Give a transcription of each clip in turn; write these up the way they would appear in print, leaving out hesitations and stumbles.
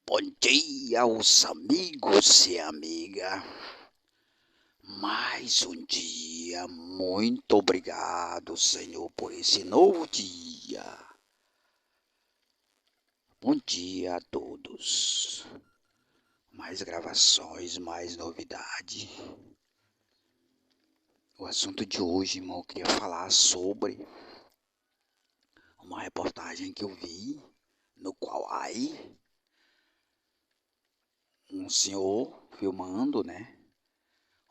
Bom dia, os amigos e amiga. Mais um dia. Muito obrigado, Senhor, por esse novo dia. Bom dia a todos. Mais gravações, mais novidade. O assunto de hoje, irmão, eu queria falar sobre uma reportagem que eu vi, no qual aí um senhor filmando, né?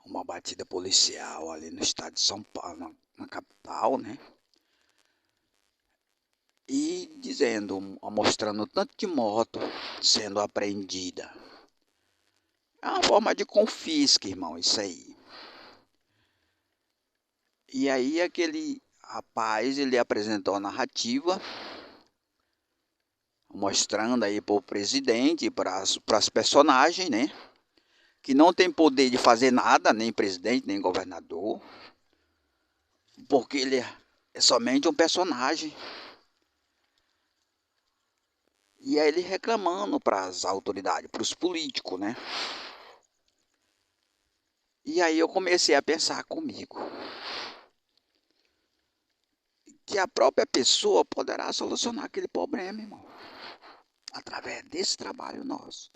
Uma batida policial ali no estado de São Paulo, na capital, né? E dizendo, mostrando o tanto de moto sendo apreendida. É uma forma de confisca, irmão, isso aí. E aí aquele rapaz, ele apresentou a narrativa, mostrando aí para o presidente e para as personagens, né? Que não tem poder de fazer nada, nem presidente, nem governador, porque ele é somente um personagem. E aí ele reclamando para as autoridades, para os políticos, né? E aí eu comecei a pensar comigo que a própria pessoa poderá solucionar aquele problema, irmão, através desse trabalho nosso.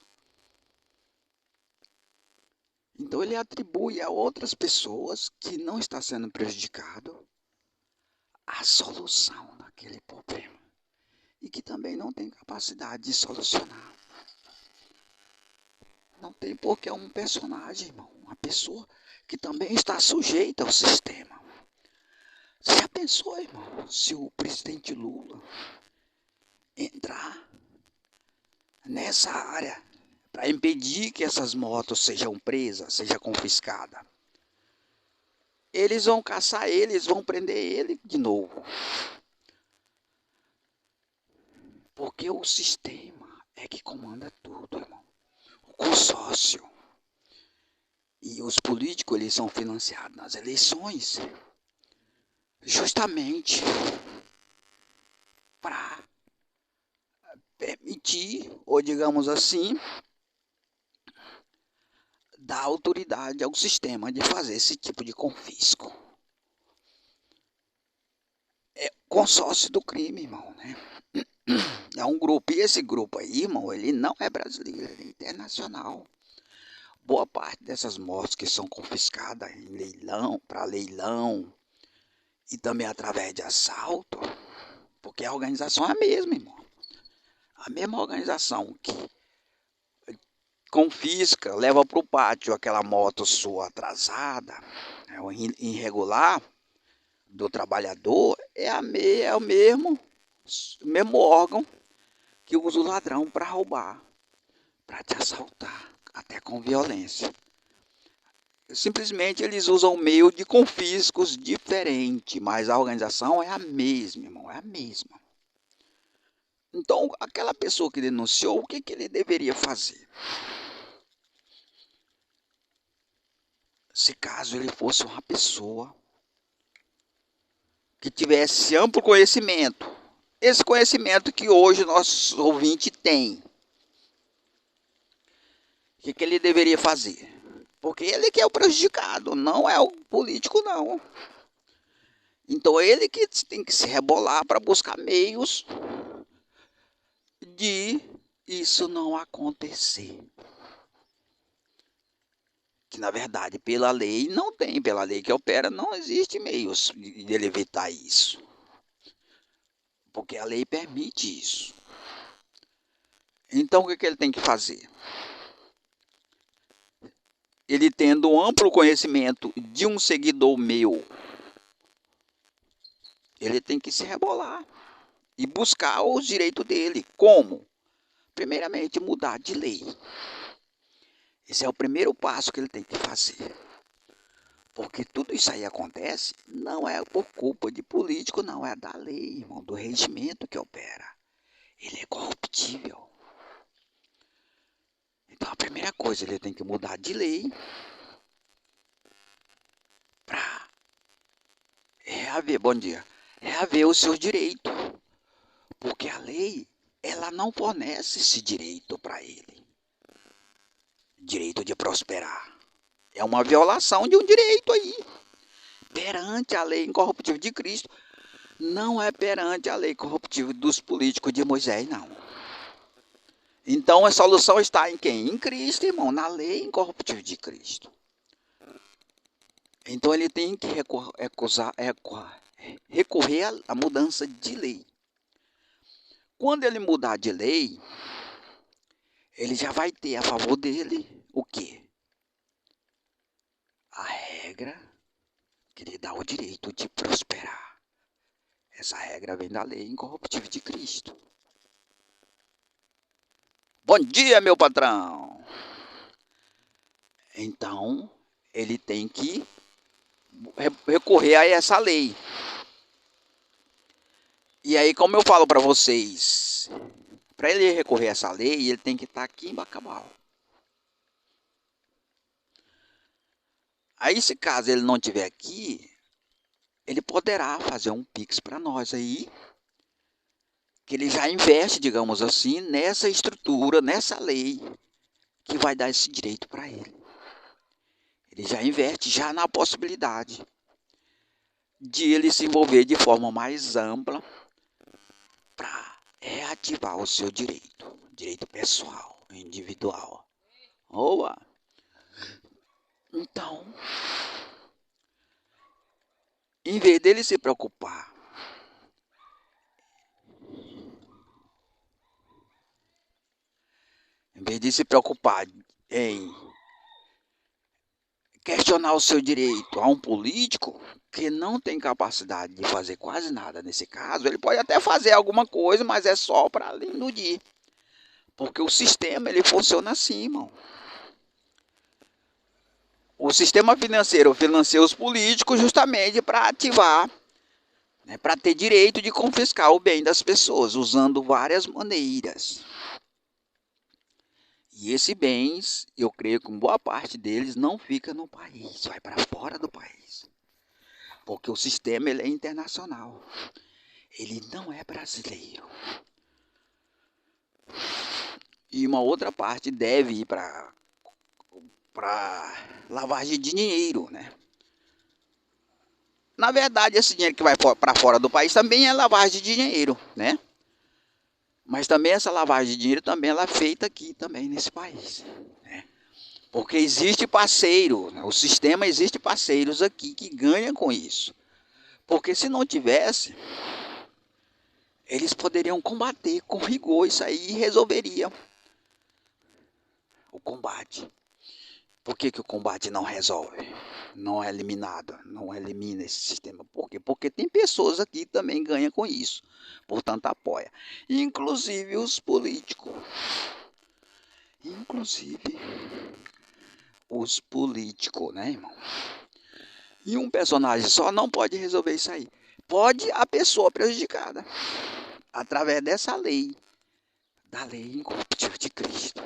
Então ele atribui a outras pessoas que não está sendo prejudicado a solução daquele problema e que também não tem capacidade de solucionar. Não tem, porque é um personagem, irmão, uma pessoa que também está sujeita ao sistema. Você já pensou, irmão, se o presidente Lula entrar nessa área para impedir que essas motos sejam presas, sejam confiscadas? Eles vão caçar ele, eles vão prender ele de novo. Porque o sistema é que comanda tudo, irmão. O consórcio. E os políticos, eles são financiados nas eleições justamente para permitir, ou digamos assim, dar autoridade ao sistema de fazer esse tipo de confisco. É consórcio do crime, irmão, né? É um grupo, e esse grupo aí, irmão, ele não é brasileiro, ele é internacional. Boa parte dessas motos que são confiscadas em leilão, para leilão, e também através de assalto, porque a organização é a mesma, irmão. A mesma organização que confisca, leva para o pátio aquela moto sua atrasada, irregular, do trabalhador, é o mesmo órgão que usa o ladrão para roubar, para te assaltar, até com violência. Simplesmente eles usam meio de confiscos diferente, mas a organização é a mesma, irmão, é a mesma. Então, aquela pessoa que denunciou, o que ele deveria fazer? Se caso ele fosse uma pessoa que tivesse amplo conhecimento, esse conhecimento que hoje nosso ouvinte tem, o que ele deveria fazer? Porque ele que é o prejudicado, não é o político, não. Então ele que tem que se rebolar para buscar meios de isso não acontecer. Que na verdade pela lei não tem, pela lei que opera não existe meios de ele evitar isso. Porque a lei permite isso. Então o que ele tem que fazer? Ele tendo um amplo conhecimento de um seguidor meu, ele tem que se rebolar e buscar os direitos dele. Como? Primeiramente, mudar de lei. Esse é o primeiro passo que ele tem que fazer. Porque tudo isso aí acontece não é por culpa de político, não, é da lei, irmão, do regimento que opera. Ele é corruptível. Então a primeira coisa, ele tem que mudar de lei para reaver, bom dia, reaver os seus direitos. Porque a lei ela não fornece esse direito para ele. Direito de prosperar. É uma violação de um direito aí. Perante a lei incorruptível de Cristo, não é perante a lei corruptível dos políticos de Moisés, não. Então a solução está em quem? Em Cristo, irmão, na lei incorruptível de Cristo. Então ele tem que recorrer à mudança de lei. Quando ele mudar de lei, ele já vai ter a favor dele o quê? A regra que lhe dá o direito de prosperar. Essa regra vem da lei incorruptível de Cristo. Bom dia, meu patrão! Então, ele tem que recorrer a essa lei. E aí, como eu falo para vocês, para ele recorrer a essa lei, ele tem que estar aqui em Bacabal. Aí, se caso ele não estiver aqui, ele poderá fazer um Pix para nós aí, que ele já investe, digamos assim, nessa estrutura, nessa lei, que vai dar esse direito para ele. Ele já investe já na possibilidade de ele se envolver de forma mais ampla para reativar o seu direito pessoal, individual. Oba! Então, em vez dele se preocupar em questionar o seu direito a um político que não tem capacidade de fazer quase nada nesse caso, ele pode até fazer alguma coisa, mas é só para iludir. Porque o sistema ele funciona assim, irmão. O sistema financeiro financia os políticos justamente para ativar, né, para ter direito de confiscar o bem das pessoas, usando várias maneiras. E esses bens, eu creio que boa parte deles não fica no país, vai para fora do país. Porque o sistema ele é internacional. Ele não é brasileiro. E uma outra parte deve ir para lavagem de dinheiro, né? Na verdade, esse dinheiro que vai para fora do país também é lavagem de dinheiro, né? Mas também essa lavagem de dinheiro também ela é feita aqui também nesse país, né? Porque existe parceiro, né? O sistema existe parceiros aqui que ganham com isso. Porque se não tivesse, eles poderiam combater com rigor isso aí e resolveriam o combate. Por que o combate não resolve? Não é eliminado, não elimina esse sistema. Por quê? Porque tem pessoas aqui que também ganham com isso. Portanto, apoia. Inclusive os políticos. Inclusive os políticos, né, irmão? E um personagem só não pode resolver isso aí. Pode a pessoa prejudicada. Através dessa lei. Da lei incorruptível de Cristo.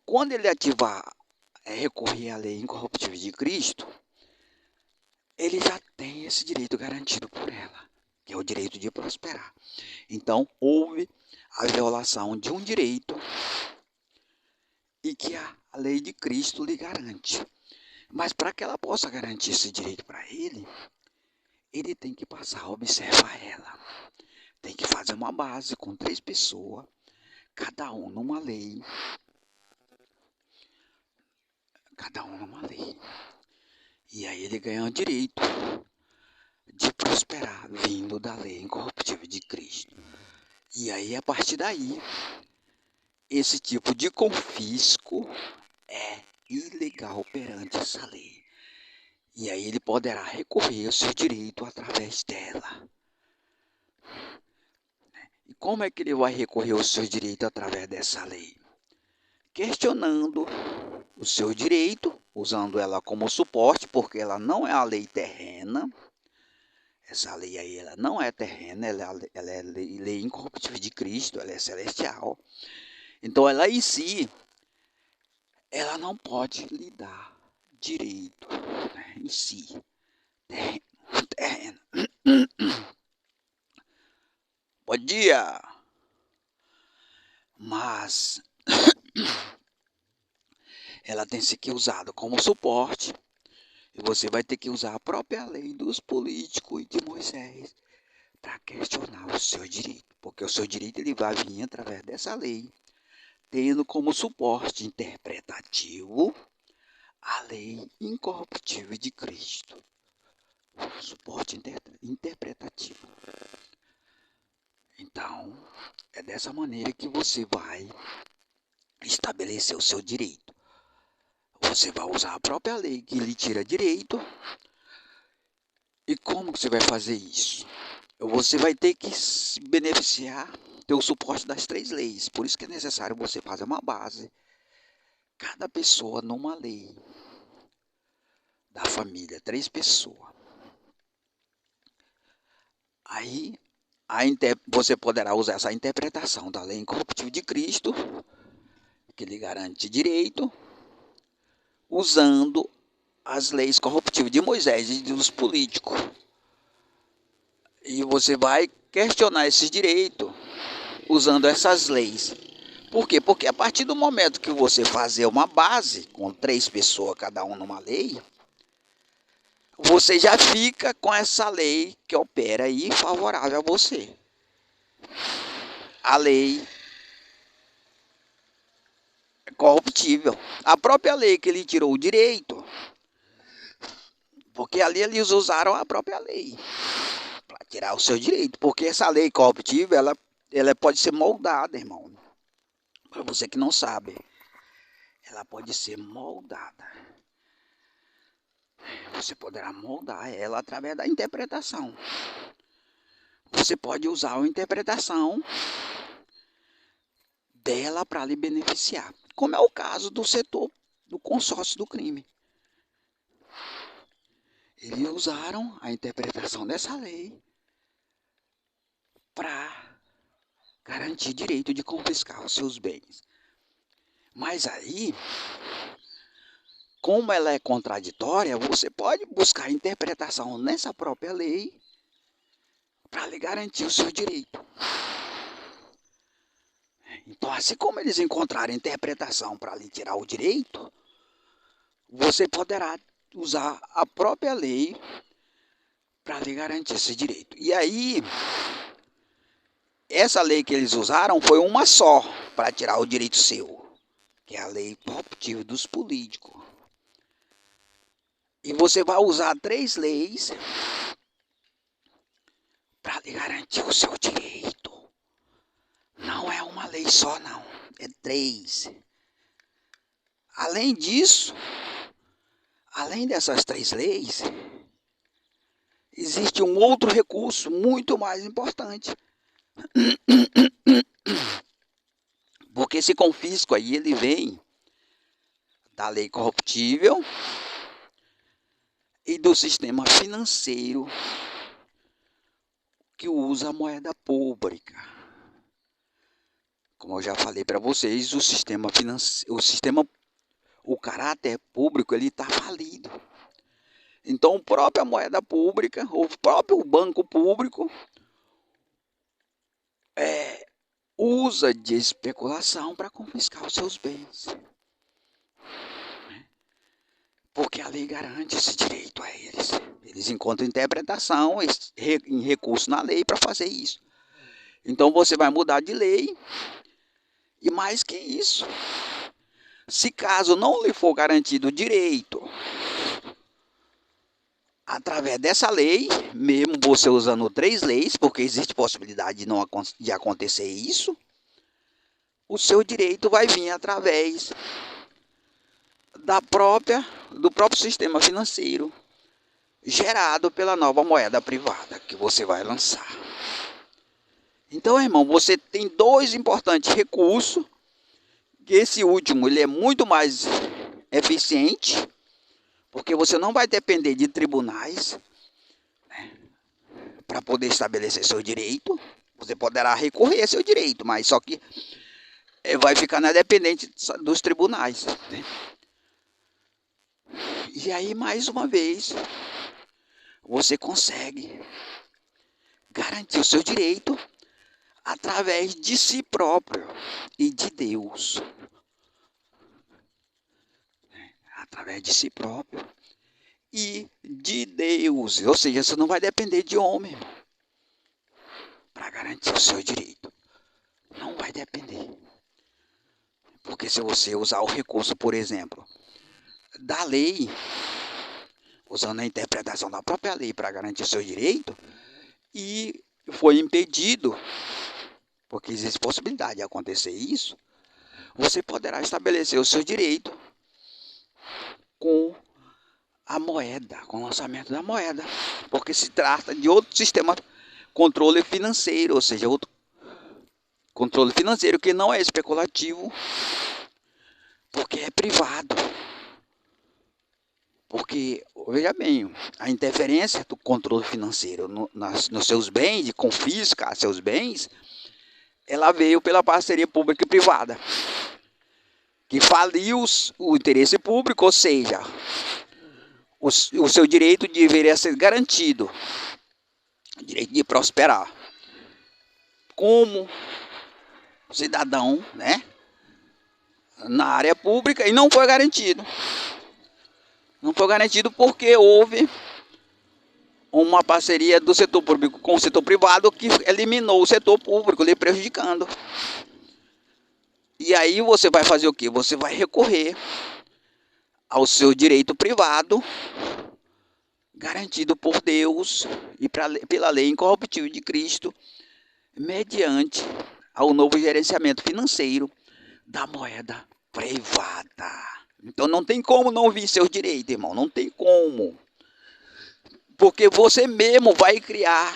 Quando ele recorrer à lei incorruptível de Cristo, ele já tem esse direito garantido por ela, que é o direito de prosperar. Então, houve a violação de um direito e que a lei de Cristo lhe garante. Mas para que ela possa garantir esse direito para ele, ele tem que passar a observar ela. Tem que fazer uma base com 3 pessoas, cada um numa lei. Cada um numa lei. E aí ele ganha o direito de prosperar, vindo da lei incorruptível de Cristo. E aí, a partir daí, esse tipo de confisco é ilegal perante essa lei. E aí ele poderá recorrer ao seu direito através dela. E como é que ele vai recorrer ao seu direito através dessa lei? Questionando o seu direito, usando ela como suporte, porque ela não é a lei terrena. Essa lei aí ela não é terrena, ela é lei incorruptível de Cristo, ela é celestial. Então ela em si, ela não pode lhe dar direito, né, em si. Terreno. Bom dia! mas ela tem que ser usada como suporte, e você vai ter que usar a própria lei dos políticos e de Moisés para questionar o seu direito, porque o seu direito ele vai vir através dessa lei, tendo como suporte interpretativo a lei incorruptível de Cristo. Suporte interpretativo. Então, é dessa maneira que você vai estabelecer o seu direito. Você vai usar a própria lei que lhe tira direito. E como que você vai fazer isso? Você vai ter que se beneficiar, ter o suporte das 3 leis. Por isso que é necessário você fazer uma base. Cada pessoa numa lei. Da família, 3 pessoas. Aí, você poderá usar essa interpretação da lei incorruptível de Cristo, que lhe garante direito, usando as leis corruptíveis de Moisés e dos políticos. E você vai questionar esses direitos usando essas leis. Por quê? Porque a partir do momento que você fazer uma base, com 3 pessoas, cada um numa lei, você já fica com essa lei que opera aí favorável a você. A lei é corruptível. A própria lei que lhe tirou o direito, porque ali eles usaram a própria lei para tirar o seu direito. Porque essa lei corruptível, ela pode ser moldada, irmão. Para você que não sabe, ela pode ser moldada. Você poderá moldar ela através da interpretação. Você pode usar a interpretação dela para lhe beneficiar. Como é o caso do setor do consórcio do crime. Eles usaram a interpretação dessa lei para garantir direito de confiscar os seus bens. Mas aí, como ela é contraditória, você pode buscar interpretação nessa própria lei para lhe garantir o seu direito. Então, assim como eles encontraram interpretação para lhe tirar o direito, você poderá usar a própria lei para lhe garantir esse direito. E aí, essa lei que eles usaram foi uma só para tirar o direito seu, que é a lei corruptível dos políticos. E você vai usar 3 leis para lhe garantir o seu direito. Não é uma lei só, não. É 3. Além disso, além dessas 3 leis, existe um outro recurso muito mais importante. Porque esse confisco aí, ele vem da lei corruptível e do sistema financeiro que usa a moeda pública. Como eu já falei para vocês, o caráter público, ele está falido. Então, a própria moeda pública, o próprio banco público, usa de especulação para confiscar os seus bens. Porque a lei garante esse direito a eles. Eles encontram interpretação em recurso na lei para fazer isso. Então, você vai mudar de lei. E mais que isso, se caso não lhe for garantido o direito, através dessa lei, mesmo você usando 3 leis, porque existe possibilidade de acontecer isso, o seu direito vai vir através do próprio sistema financeiro, gerado pela nova moeda privada que você vai lançar. Então, irmão, você tem 2 importantes recursos, que esse último ele é muito mais eficiente, porque você não vai depender de tribunais, né, para poder estabelecer seu direito. Você poderá recorrer a seu direito, mas só que vai ficar na dependente dos tribunais. Né? E aí, mais uma vez, você consegue garantir o seu direito através de si próprio e de Deus. Através de si próprio e de Deus. Ou seja, você não vai depender de homem para garantir o seu direito. Não vai depender. Porque se você usar o recurso, por exemplo, da lei, usando a interpretação da própria lei para garantir o seu direito, e foi impedido, porque existe possibilidade de acontecer isso, você poderá estabelecer o seu direito com a moeda, com o lançamento da moeda, porque se trata de outro sistema controle financeiro, ou seja, outro controle financeiro que não é especulativo, porque é privado. Porque, veja bem, a interferência do controle financeiro nos seus bens, de confiscar seus bens, ela veio pela parceria pública e privada, que faliu o interesse público, ou seja, o seu direito deveria ser garantido, o direito de prosperar como cidadão, né, na área pública, e não foi garantido. Não foi garantido porque houve uma parceria do setor público com o setor privado que eliminou o setor público, lhe prejudicando. E aí você vai fazer o quê? Você vai recorrer ao seu direito privado, garantido por Deus e pela lei incorruptível de Cristo, mediante ao novo gerenciamento financeiro da moeda privada. Então não tem como não vir seus direitos, irmão. Não tem como. Porque você mesmo vai criar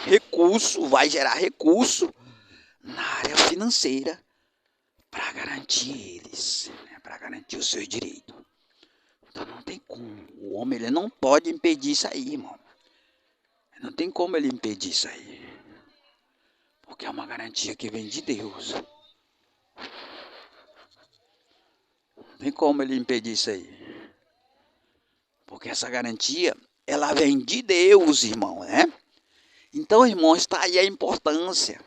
recurso, vai gerar recurso na área financeira para garantir eles, né? Para garantir os seus direitos. Então não tem como. O homem ele não pode impedir isso aí, irmão. Não tem como ele impedir isso aí. Porque é uma garantia que vem de Deus. Não tem como ele impedir isso aí. Porque essa garantia, ela vem de Deus, irmão, né? Então, irmão, está aí a importância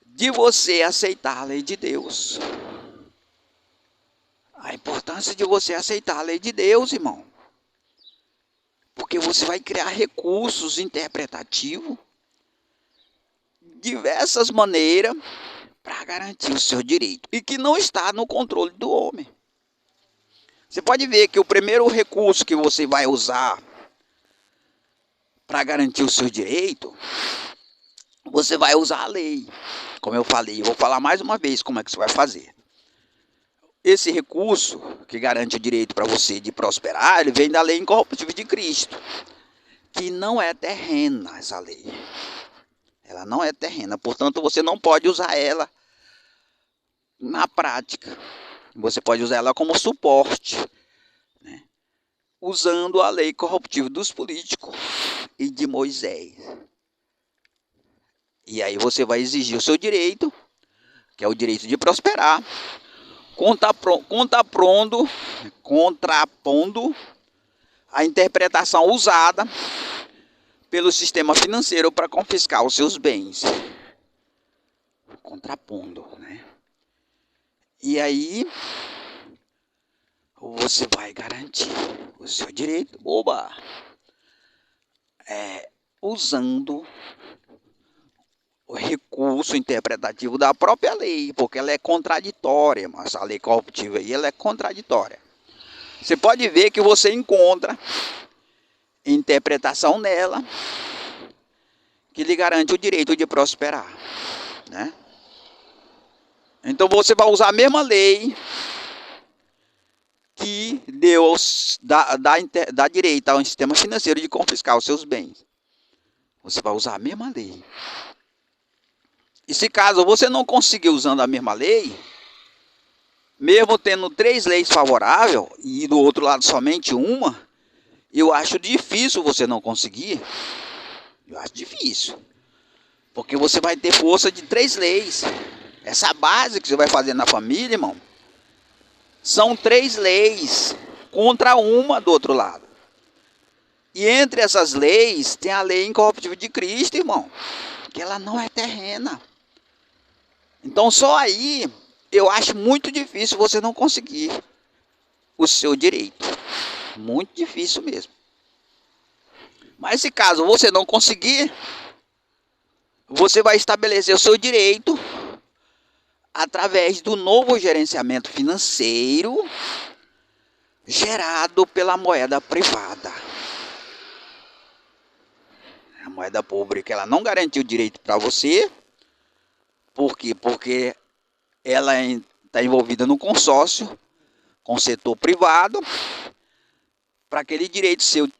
de você aceitar a lei de Deus. A importância de você aceitar a lei de Deus, irmão. Porque você vai criar recursos interpretativos, diversas maneiras, para garantir o seu direito. E que não está no controle do homem. Você pode ver que o primeiro recurso que você vai usar para garantir o seu direito, você vai usar a lei. Como eu falei, eu vou falar mais uma vez como é que você vai fazer. Esse recurso que garante o direito para você de prosperar, ele vem da lei incorruptível de Cristo, que não é terrena essa lei. Ela não é terrena, portanto você não pode usar ela na prática. Você pode usar ela como suporte, né? Usando a lei corruptível dos políticos e de Moisés. E aí você vai exigir o seu direito, que é o direito de prosperar, contrapondo a interpretação usada pelo sistema financeiro para confiscar os seus bens. Contrapondo, né? E aí você vai garantir o seu direito, usando o recurso interpretativo da própria lei, porque ela é contraditória, mas a lei corruptível aí ela é contraditória. Você pode ver que você encontra interpretação nela que lhe garante o direito de prosperar, né? Então você vai usar a mesma lei que Deus dá direito ao sistema financeiro de confiscar os seus bens. Você vai usar a mesma lei. E se caso você não conseguir usando a mesma lei, mesmo tendo 3 leis favoráveis e do outro lado somente uma, eu acho difícil você não conseguir. Eu acho difícil. Porque você vai ter força de 3 leis. Essa base que você vai fazer na família, irmão, são 3 leis contra uma do outro lado. E entre essas leis tem a lei incorruptível de Cristo, irmão, que ela não é terrena. Então só aí eu acho muito difícil você não conseguir o seu direito. Muito difícil mesmo. Mas se caso você não conseguir, você vai estabelecer o seu direito através do novo gerenciamento financeiro gerado pela moeda privada. A moeda pública ela não garantiu direito para você. Por quê? Porque ela está envolvida no consórcio com o setor privado para aquele direito ser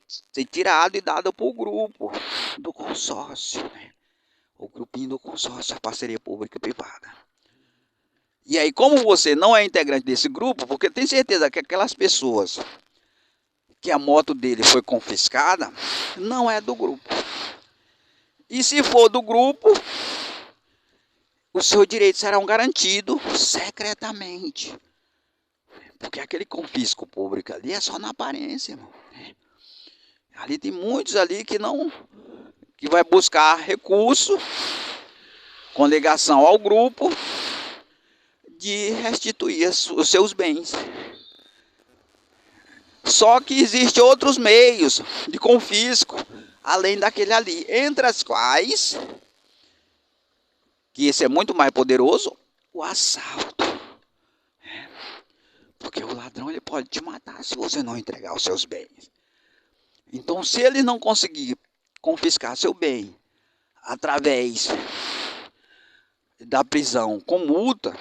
tirado e dado para o grupo do consórcio, né? O grupinho do consórcio, a parceria pública e privada. E aí, como você não é integrante desse grupo, porque tem certeza que aquelas pessoas que a moto dele foi confiscada, não é do grupo. E se for do grupo, os seus direitos serão garantidos secretamente. Porque aquele confisco público ali é só na aparência, irmão. Ali tem muitos ali que vai buscar recurso com ligação ao grupo de restituir os seus bens. Só que existem outros meios de confisco, além daquele ali, entre as quais, que esse é muito mais poderoso, o assalto. Porque o ladrão ele pode te matar se você não entregar os seus bens. Então, se ele não conseguir confiscar seu bem através da prisão com multa,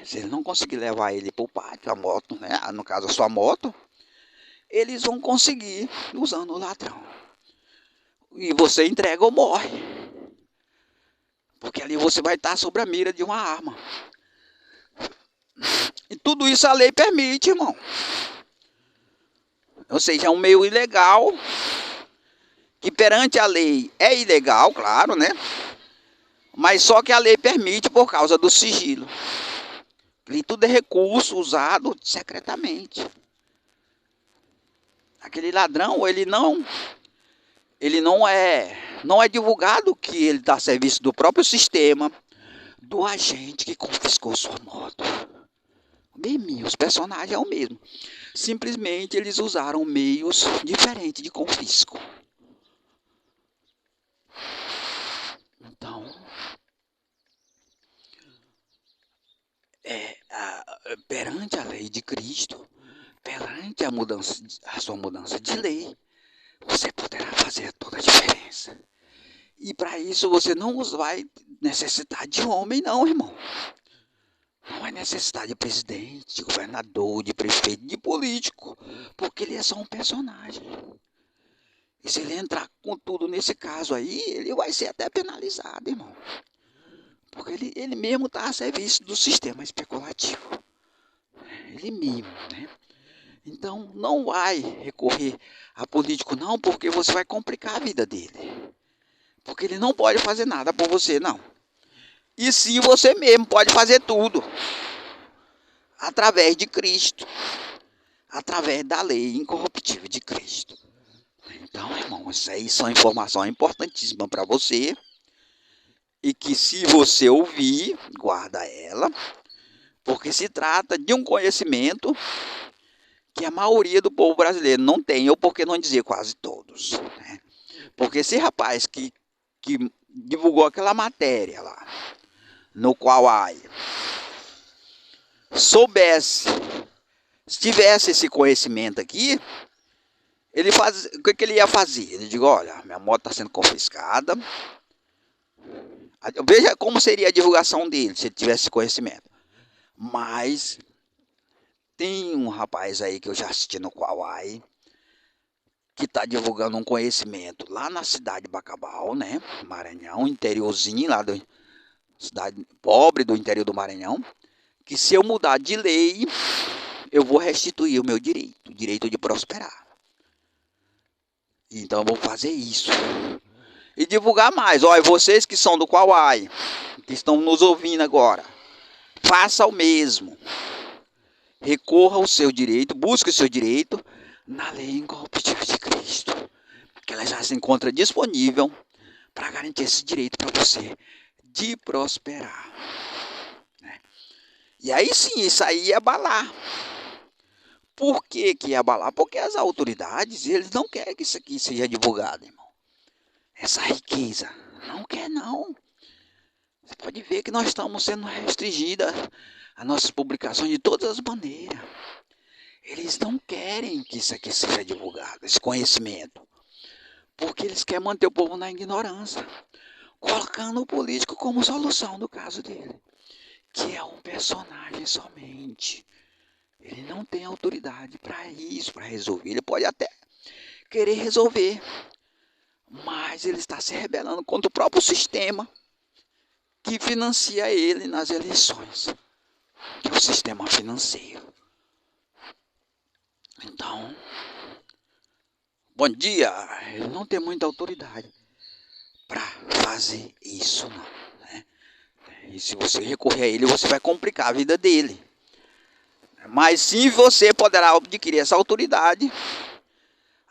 se ele não conseguir levar ele para o pátio, a moto, né? No caso a sua moto, eles vão conseguir usando o ladrão. E você entrega ou morre. Porque ali você vai estar sob a mira de uma arma. E tudo isso a lei permite, irmão. Ou seja, é um meio ilegal, que perante a lei é ilegal, claro, né? Mas só que a lei permite por causa do sigilo. E tudo é recurso usado secretamente. Aquele ladrão, ele não é divulgado que ele dá serviço do próprio sistema, do agente que confiscou sua moto. Mesmo, os personagens é o mesmo. Simplesmente eles usaram meios diferentes de confisco. Então, perante a lei de Cristo, perante a sua mudança de lei, você poderá fazer toda a diferença. E para isso você não vai necessitar de homem não, irmão. Não vai necessitar de presidente, de governador, de prefeito, de político. Porque ele é só um personagem. E se ele entrar com tudo nesse caso aí, ele vai ser até penalizado, irmão. Porque ele mesmo está a serviço do sistema especulativo. Ele mesmo, né? Então, não vai recorrer a político não, porque você vai complicar a vida dele. Porque ele não pode fazer nada por você, não. E sim, você mesmo pode fazer tudo. Através de Cristo. Através da lei incorruptível de Cristo. Então, irmão, isso aí são informações importantíssimas para você. E que se você ouvir, guarda ela. Porque se trata de um conhecimento que a maioria do povo brasileiro não tem, ou porque não dizer quase todos. Né? Porque esse rapaz que divulgou aquela matéria lá, no qual soubesse, se tivesse esse conhecimento aqui, o que ele ia fazer? Ele diz, olha, minha moto está sendo confiscada. Veja como seria a divulgação dele, se ele tivesse conhecimento. Mas tem um rapaz aí que eu já assisti no Kauai, que está divulgando um conhecimento lá na cidade de Bacabal, né? Maranhão, interiorzinho, lá da cidade pobre do interior do Maranhão, que se eu mudar de lei, eu vou restituir o meu direito, o direito de prosperar. Então eu vou fazer isso. E divulgar mais. Olha, vocês que são do Kauai, que estão nos ouvindo agora, faça o mesmo. Recorra ao seu direito, busque o seu direito na lei incorruptível de Cristo. Que ela já se encontra disponível para garantir esse direito para você de prosperar. Né? E aí sim, isso aí ia abalar. Por que ia abalar? Porque as autoridades, eles não querem que isso aqui seja divulgado, irmão. Essa riqueza. Não quer, não. Você pode ver que nós estamos sendo restringidas as nossas publicações de todas as maneiras. Eles não querem que isso aqui seja divulgado, esse conhecimento. Porque eles querem manter o povo na ignorância. Colocando o político como solução do caso dele. Que é um personagem somente. Ele não tem autoridade para isso, para resolver. Ele pode até querer resolver. Mas ele está se rebelando contra o próprio sistema que financia ele nas eleições. Que é o sistema financeiro. Então, bom dia. Ele não tem muita autoridade para fazer isso, não. Né? E se você recorrer a ele, você vai complicar a vida dele. Mas sim, você poderá adquirir essa autoridade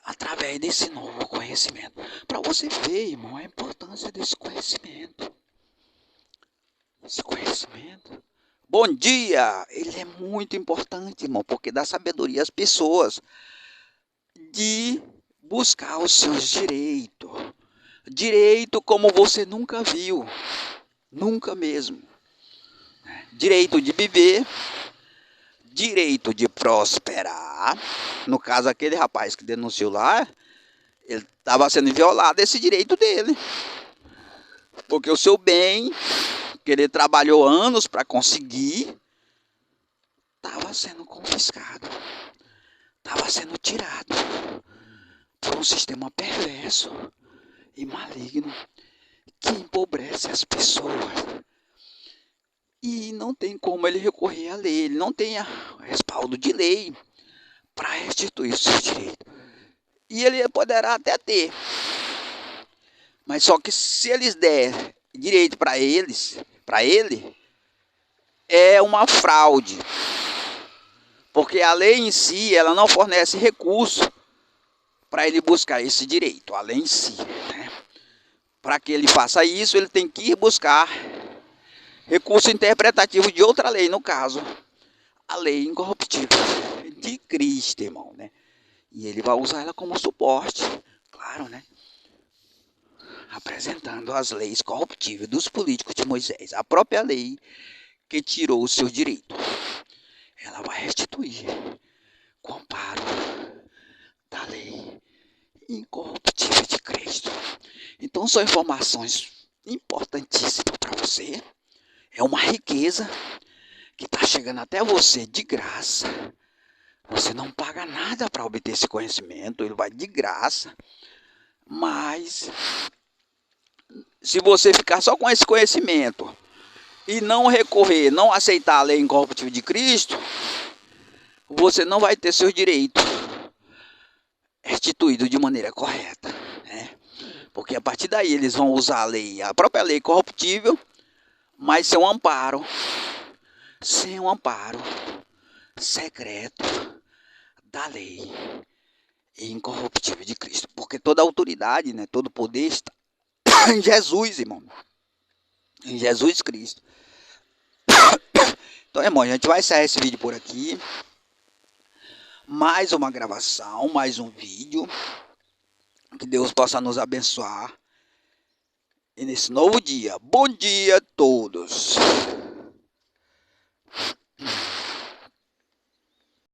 através desse novo conhecimento. Para você ver, irmão, a importância desse conhecimento. Esse conhecimento. Bom dia! Ele é muito importante, irmão, porque dá sabedoria às pessoas de buscar os seus direitos. Direito como você nunca viu. Nunca mesmo. Direito de viver. Direito de prosperar. No caso, aquele rapaz que denunciou lá, ele estava sendo violado esse direito dele. Porque o seu bem, que ele trabalhou anos para conseguir, estava sendo confiscado. Estava sendo tirado por um sistema perverso e maligno que empobrece as pessoas. E não tem como ele recorrer à lei, ele não tem respaldo de lei para restituir os seus direitos. E ele poderá até ter. Mas só que se eles der direito para ele, é uma fraude. Porque a lei em si, ela não fornece recurso para ele buscar esse direito, a lei em si. Né? Para que ele faça isso, ele tem que ir buscar recurso interpretativo de outra lei, no caso, a lei incorruptível de Cristo, irmão, né? E ele vai usar ela como suporte, claro, né? Apresentando as leis corruptíveis dos políticos de Moisés, a própria lei que tirou os seus direitos. Ela vai restituir com amparo da lei incorruptível de Cristo. Então são informações importantíssimas para você. É uma riqueza que está chegando até você de graça. Você não paga nada para obter esse conhecimento, ele vai de graça. Mas se você ficar só com esse conhecimento e não recorrer, não aceitar a lei incorruptível de Cristo, você não vai ter seus direitos restituídos de maneira correta. Né? Porque a partir daí eles vão usar a lei, a própria lei corruptível, mas sem um amparo secreto da lei incorruptível de Cristo. Porque toda autoridade, né, todo poder está em Jesus, irmão. Em Jesus Cristo. Então, irmão, a gente vai encerrar esse vídeo por aqui. Mais uma gravação, mais um vídeo. Que Deus possa nos abençoar. E nesse novo dia, bom dia a todos.